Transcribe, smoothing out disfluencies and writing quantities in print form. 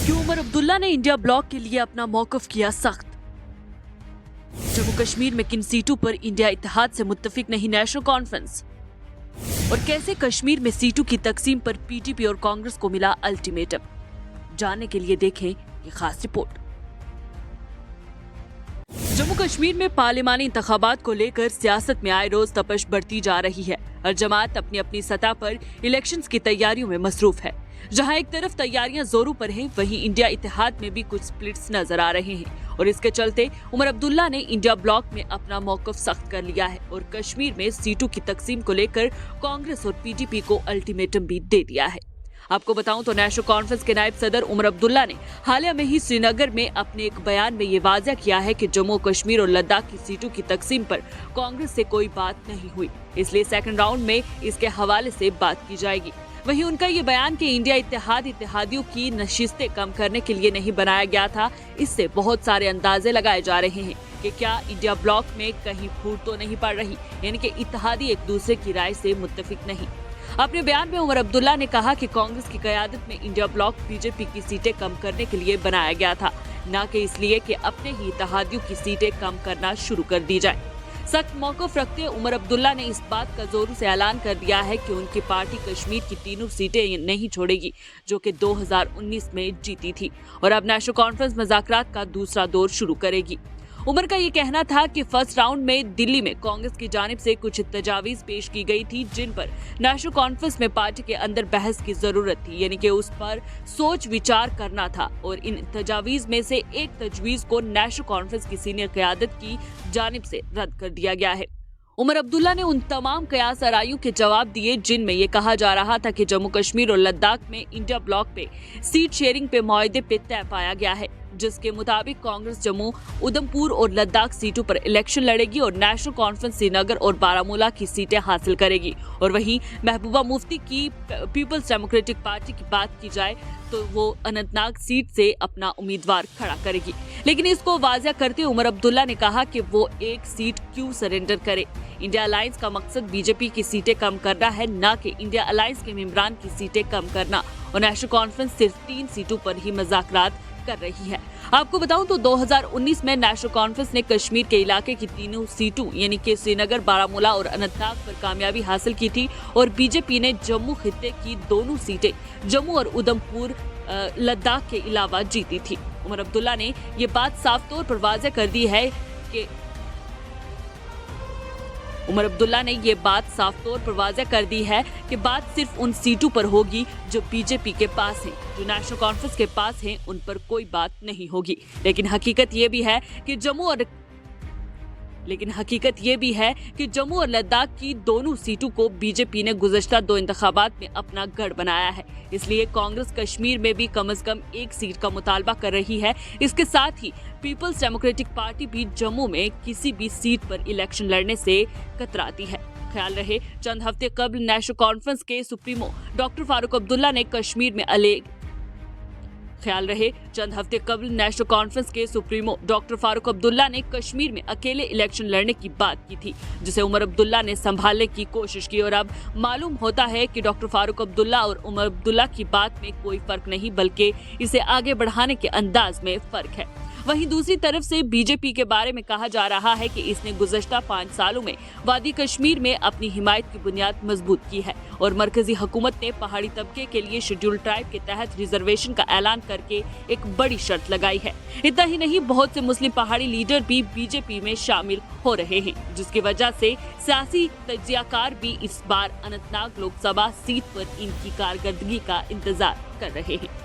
क्यों उमर अब्दुल्ला ने India block के लिए अपना मौक़िफ़ किया सख्त। जम्मू कश्मीर में किन सीटों पर इंडिया इत्तेहाद से मुत्तफिक नहीं नेशनल कॉन्फ्रेंस, और कैसे कश्मीर में सीटों की तकसीम पर पीटीपी और कांग्रेस को मिला अल्टीमेटम। जानने के लिए देखें ये खास रिपोर्ट। जम्मू कश्मीर में पार्लिमानी इंतखाबात को लेकर सियासत में आए रोज तपश बढ़ती जा रही है। हर जमात अपनी अपनी सतह पर इलेक्शंस की तैयारियों में मसरूफ है। जहां एक तरफ तैयारियां जोरों पर हैं, वहीं इंडिया इत्तेहाद में भी कुछ स्प्लिट्स नजर आ रहे हैं और इसके चलते उमर अब्दुल्ला ने इंडिया ब्लॉक में अपना मौक़िफ़ सख्त कर लिया है और कश्मीर में सीटों की तकसीम को लेकर कांग्रेस और पीटीपी को अल्टीमेटम भी दे दिया है। आपको बताऊं तो नेशनल कॉन्फ्रेंस के नायब सदर उमर अब्दुल्ला ने हालिया में ही श्रीनगर में अपने एक बयान में ये वाज़ेह किया है कि जम्मू कश्मीर और लद्दाख की सीटों की तकसीम पर कांग्रेस से कोई बात नहीं हुई, इसलिए सेकंड राउंड में इसके हवाले से बात की जाएगी। वहीं उनका ये बयान कि इंडिया इत्तेहादियों की नशिस्तें कम करने के लिए नहीं बनाया गया था, इससे बहुत सारे अंदाजे लगाए जा रहे हैं कि क्या इंडिया ब्लॉक में कहीं फूट तो नहीं पड़ रही, यानी कि इत्तेहादी एक दूसरे की राय से मुत्तफिक नहीं। अपने बयान में उमर अब्दुल्ला ने कहा कि कांग्रेस की क़यादत में इंडिया ब्लॉक बीजेपी की सीटें कम करने के लिए बनाया गया था, न कि इसलिए कि अपने ही इत्तेहादियों की सीटें कम करना शुरू कर दी जाए। सख्त मौक़िफ़ रखते उमर अब्दुल्ला ने इस बात का जोरों से ऐलान कर दिया है कि उनकी पार्टी कश्मीर की तीनों सीटें नहीं छोड़ेगी जो कि 2019 में जीती थी और अब नेशनल कॉन्फ्रेंस मुज़ाकरात का दूसरा दौर शुरू करेगी। उमर का ये कहना था कि फर्स्ट राउंड में दिल्ली में कांग्रेस की जानिब से कुछ तजावीज पेश की गई थी जिन पर नेशनल कॉन्फ्रेंस में पार्टी के अंदर बहस की जरूरत थी, यानी कि उस पर सोच विचार करना था और इन तजावीज में से एक तजवीज को नेशनल कॉन्फ्रेंस की सीनियर क़यादत की जानिब से रद्द कर दिया गया है। उमर अब्दुल्ला ने उन तमाम कयास आराइयों के जवाब दिए जिनमें यह कहा जा रहा था कि जम्मू कश्मीर और लद्दाख में इंडिया ब्लॉक पे सीट शेयरिंग पे मुआहदे पे तय पाया गया है, जिसके मुताबिक कांग्रेस जम्मू, उधमपुर और लद्दाख सीटों पर इलेक्शन लड़ेगी और नेशनल कॉन्फ्रेंस श्रीनगर और बारामूला की सीटें हासिल करेगी। और वहीं महबूबा मुफ्ती की पीपल्स डेमोक्रेटिक पार्टी की बात की जाए तो वो अनंतनाग सीट से अपना उम्मीदवार खड़ा करेगी। लेकिन इसको वाज़ेह करते उमर अब्दुल्ला ने कहा कि वो एक सीट क्यों सरेंडर करे। इंडिया अलायंस का मकसद बीजेपी की सीटें कम करना है, न कि इंडिया अलायंस के मेंबरान की सीटें कम करना, और नेशनल कॉन्फ्रेंस सिर्फ 3 सीटों पर ही मुज़ाकरात कर रही है। आपको बताऊं तो 2019 में नेशनल कॉन्फ्रेंस ने कश्मीर के इलाके की तीनों सीटों यानी कि श्रीनगर, बारामूला और अनंतनाग पर कामयाबी हासिल की थी और बीजेपी ने जम्मू खित्ते की दोनों सीटें जम्मू और उधमपुर लद्दाख के अलावा जीती थी। उमर अब्दुल्ला ने ये बात साफ तौर पर वाज़ेह कर दी है कि बात सिर्फ उन सीटों पर होगी जो बीजेपी के पास हैं, जो नेशनल कॉन्फ्रेंस के पास हैं, उन पर कोई बात नहीं होगी। लेकिन हकीकत ये भी है कि जम्मू और लद्दाख की दोनों सीटों को बीजेपी ने गुज़श्ता 2 इंतखाबात में अपना गढ़ बनाया है, इसलिए कांग्रेस कश्मीर में भी कम से कम एक सीट का मुतालबा कर रही है। इसके साथ ही पीपल्स डेमोक्रेटिक पार्टी भी जम्मू में किसी भी सीट पर इलेक्शन लड़ने से कतराती है। ख्याल रहे चंद हफ्ते कबल नेशनल कॉन्फ्रेंस के सुप्रीमो डॉक्टर फारूक अब्दुल्ला ने कश्मीर में अकेले इलेक्शन लड़ने की बात की थी, जिसे उमर अब्दुल्ला ने संभालने की कोशिश की और अब मालूम होता है कि डॉक्टर फारूक अब्दुल्ला और उमर अब्दुल्ला की बात में कोई फर्क नहीं, बल्कि इसे आगे बढ़ाने के अंदाज में फर्क है। वहीं दूसरी तरफ से बीजेपी के बारे में कहा जा रहा है कि इसने गुज़श्ता 5 सालों में वादी कश्मीर में अपनी हिमायत की बुनियाद मजबूत की है और मरकजी हुकूमत ने पहाड़ी तबके के लिए शेड्यूल ट्राइब के तहत रिजर्वेशन का ऐलान करके एक बड़ी शर्त लगाई है। इतना ही नहीं, बहुत से मुस्लिम पहाड़ी लीडर भी बीजेपी में शामिल हो रहे हैं, जिसकी वजह से सियासी तज्जियाकार भी इस बार अनंतनाग लोकसभा सीट पर इनकी कारकर्दगी का इंतजार कर रहे हैं।